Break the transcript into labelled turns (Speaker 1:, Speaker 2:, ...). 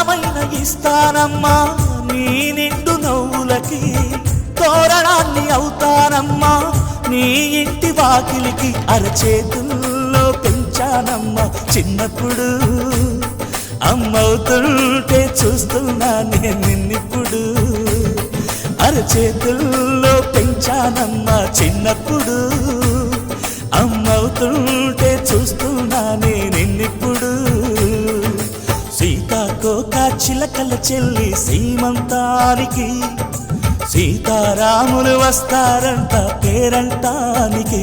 Speaker 1: ప్రాణమైన ఇస్తానమ్మా నీ నిండు నవ్వులకి తోరణాన్ని అవుతానమ్మా నీ ఇంటి వాకిలికి అరచేతుల్లో పెంచానమ్మా చిన్నప్పుడు అమ్మవుతుంటే చూస్తున్నా నేను నిన్నిప్పుడు అరచేతుల్లో పెంచానమ్మా చిన్నప్పుడు అమ్మవుతుంటే చూస్తున్నా నేను నిన్నిప్పుడు సీతాకోక చిలకల చెల్లి సీమంతానికి సీతారాములు వస్తారంట పేరంటానికి